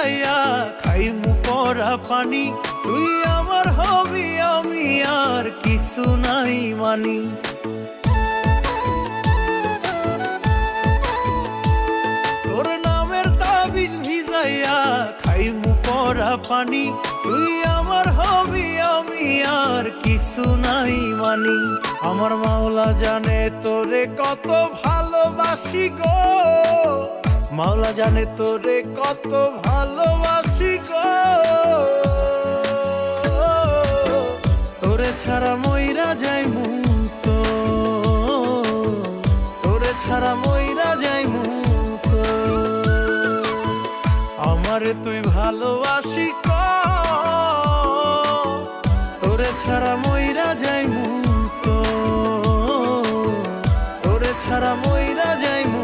ভিজাইয়া খাইমু পরা পানি, তুই আমার হবি আমি আর কিছু নাই মানি। তোর নামের তাবিজ ভিজাইয়া খাইমু পরা পানি, তুই আমার হবি আমি আর কিছু নাই মানি। আমার মাওলা জানে তোরে কত ভালোবাসি গো, মাওলা জানে তোরে কত ভালোবাসি গো। তোরে ছাড়া মইরা যাইমু তো, তোরে ছাড়া মইরা যাইমু তো। আমারে তুই ভালোবাসি ক, তোরে ছাড়া মইরা যাইমু তো, তোরে ছাড়া মইরা যাইমু।